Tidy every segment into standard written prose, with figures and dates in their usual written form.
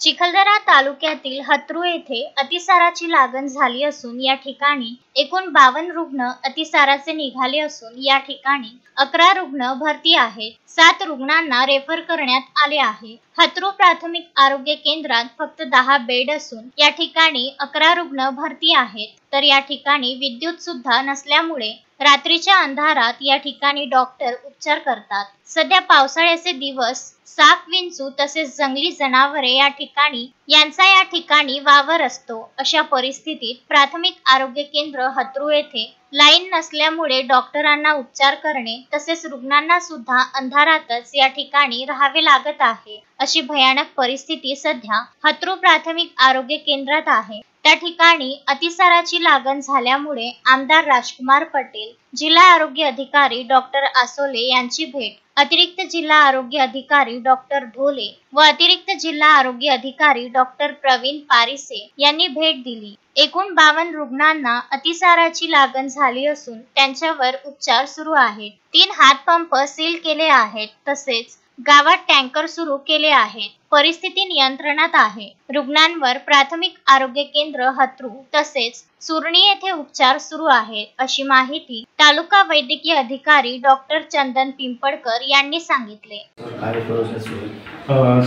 चिखलदरा तालुक्यातील हत्रू येथे अतिसाराची लागण झाली असून या ठिकाणी एकूण 52 रुग्ण अतिसाराचे निघाले असून या ठिकाणी 11 रुग्ण भरती आहेत. 7 रुग्णांना रेफर करण्यात आले आहे. हत्रू प्राथमिक आरोग्य केंद्रात फक्त 10 बेड असून या ठिकाणी 11 रुग्ण भरती आहेत. तर या ठिकाणी विद्युत सुद्धा नसल्यामुळे रात्रीच्या अंधारात या ठिकाणी डॉक्टर उपचार करतात. सध्या पावसाळ्याचे दिवस, साप, विंचू तसेच जंगली जनावरे यांचा या ठिकाणी वावर असतो. अशा परिस्थितीत प्राथमिक आरोग्य केंद्र हत्रू येथे लाईन नसल्यामुळे डॉक्टरांना उपचार करणे तसेच रुग्णांना सुद्धा अंधारातच या ठिकाणी राहावे लागत आहे. अशी भयानक परिस्थिती सध्या हत्रू प्राथमिक आरोग्य केंद्रात आहे. त्या ठिकाणी अतिसाराची लागण झाल्यामुळे आमदार राजकुमार पटेल, जिल्हा आरोग्य अधिकारी डॉक्टर आसोले यांची भेट, अतिरिक्त जिल्हा आरोग्य अधिकारी डॉक्टर ढोले व अतिरिक्त जिल्हा आरोग्य अधिकारी डॉक्टर प्रवीण पारिसे यांनी भेट दिली. एकूण 52 रुग्णांना अतिसाराची लागण झाली असून त्यांच्यावर उपचार सुरू आहेत. 3 हातपंप सील केले आहेत तसेच गावात टँकर सुरू केले आहेत. परिस्थिती नियंत्रणात आहे. रुग्णांवर प्राथमिक आरोग्य केंद्र हत्रू तसेच सुरणी येथे उपचार सुरू आहेत, अशी माहिती तालुका वैद्यकीय अधिकारी डॉक्टर चंदन पिंपळकर यांनी सांगितले.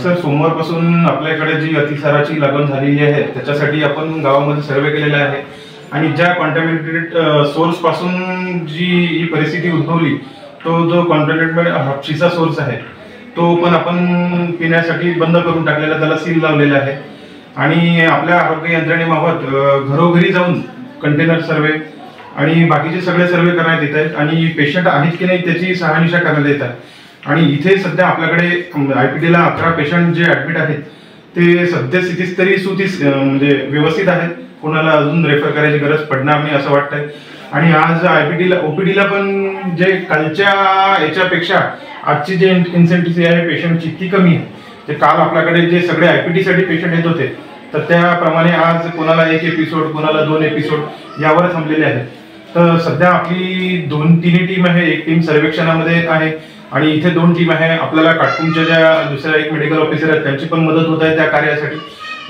सर, सोमवारपासून आपल्याकडे जी अतिसाराची लागण झालेली आहे त्याच्यासाठी आपण गावामध्ये सर्वे केलेला आहे आणि ज्या कॉन्टॅमिनेटेड सोर्स पासून जी ही परिस्थिती उद्भवली तो जो कॉन्टॅमिनेटेड हापशीचा सोर्स आहे तो पण आपण पिण्यासाठी बंद करून टाकलेला, त्याला सील लावलेला आहे आणि आपल्या आरोग्य यंत्रणेमार्फत घरोघरी जाऊन कंटेनर सर्वे आणि बाकीचे सगळे सर्वे करण्यात येत आहेत आणि पेशंट आहेत की नाही त्याची शहानिशा करण्यात येत आहे. आणि इथे सध्या आपल्याकडे IPDला 11 पेशंट जे ॲडमिट आहेत ते सद्यस्थितीत तरी म्हणजे व्यवस्थित आहेत. कोणाला अजून रेफर करायची गरज पडणार नाही असं वाटतंय. आणि आज OPDला पण जे कालच्या याच्यापेक्षा आजची जे इन्सेंटिव्ह आहे पेशंटची ती कमी आहे. ते काल आपल्याकडे जे सगळे IPDसाठी पेशंट येत होते तर त्याप्रमाणे आज कोणाला 1 एपिसोड, कोणाला 2 एपिसोड यावर थांबलेले आहेत. तर सध्या आपली 2-3 टीम आहे. एक टीम सर्वेक्षणामध्ये आहे आणि इथे 2 टीम आहे. आपल्याला काटकुमच्या ज्या दुसऱ्या एक मेडिकल ऑफिसर आहेत त्यांची पण मदत होत आहे त्या कार्यासाठी.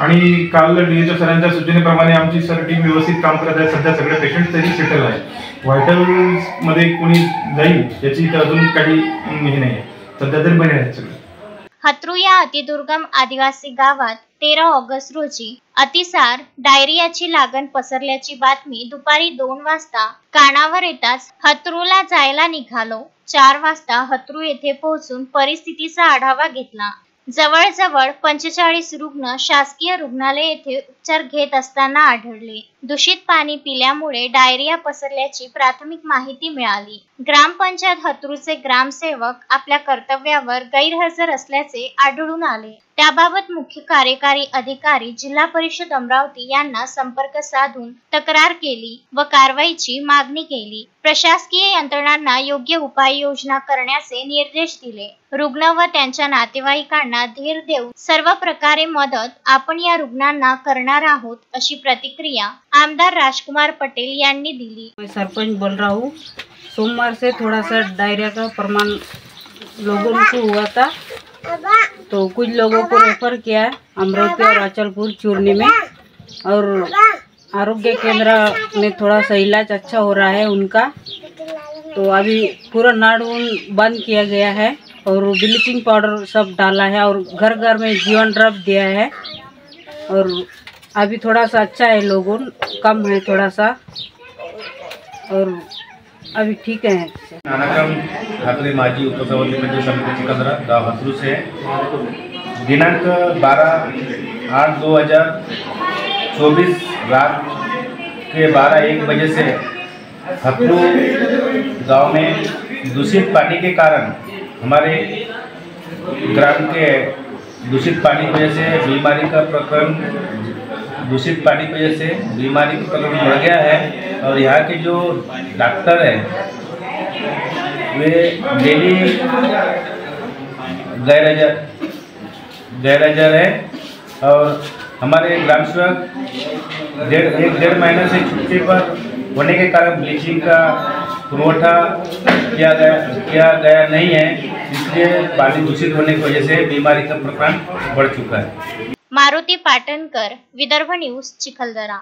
आणि काल DHO सरांच्या सूचनेप्रमाणे आमची टीम व्यवस्थित काम करत आहे. सध्या सगळे पेशंट तरी सेटल आहे. व्हायटल्समध्ये कोणी जाईल याची तर अजून काही हे नाही आहे. सध्या तरी बरे आहेत सगळे. हत्रू या अतिदुर्गम आदिवासी गावात 13 ऑगस्ट रोजी अतिसार, डायरियाची लागण पसरल्याची बातमी दुपारी 2 वाजता कानावर येताच हत्रूला जायला निघालो. 4 वाजता हत्रू येथे पोहोचून परिस्थितीचा आढावा घेतला. जवळजवळ 45 रुग्ण शासकीय रुग्णालय येथे उपचार घेत असताना आढळले. दूषित पाणी पिल्यामुळे डायरिया पसरल्याची प्राथमिक माहिती मिळाली. ग्रामपंचायत हत्रूचे ग्रामसेवक आपल्या कर्तव्यावर गैरहजर असल्याचे आढळून आले. त्याबाबत मुख्य कार्यकारी अधिकारी जिल्हा परिषद अमरावती यांना संपर्क साधून तक्रार केली व कारवाईची मागणी केली. प्रशासकीय यंत्रणांना योग्य उपाययोजना करण्याचे निर्देश दिले. रुग्ण व त्यांच्या नातेवाईकांना धीर देऊन सर्व प्रकारे मदत आपण या रुग्णांना करणार आहोत, अशी प्रतिक्रिया आमदार राजकुमार पटेल यांनी दिली. मैं सरपंच बोल रहा हूँ. सोमवार से थोड़ा सा डायरिया का प्रमाण लोगों को हुआ था तो कुछ लोगों को रेफर किया अमरावती और अचलपुर चूरनी में और आरोग्य केंद्र में थोड़ा सा इलाज अच्छा हो रहा है उनका. तो अभी पूरा नाड़ून बंद किया गया है और ब्लीचिंग पाउडर सब डाला है और घर घर में जीवन ड्रॉप दिया है और अभी थोड़ा सा अच्छा है, लोगों कम है थोड़ा सा और अभी ठीक है. नानाक्रम ठाकरे माजी उपसभापति पंचायत समिति चिखलदरा गाँव हत्रू से दिनांक 12/8/2024 रात के 12-1 बजे से हत्रू गांव में दूषित पानी के कारण हमारे ग्राम के दूषित पानी की वजह से बीमारी का प्रकरण दूषित पानी की वजह से बीमारी का प्रकरण बढ़ गया है. और यहाँ के जो डॉक्टर हैं वे डेली गैरहाजिर है और हमारे ग्राम सेवक 1.5 महीने से छुट्टी पर होने के कारण ब्लीचिंग का पुरवठा किया गया नहीं है, इसलिए पानी दूषित होने की वजह से बीमारी का प्रकरण बढ़ चुका है. मारुती पाटणकर, विदर्भ न्यूज, चिखलदरा।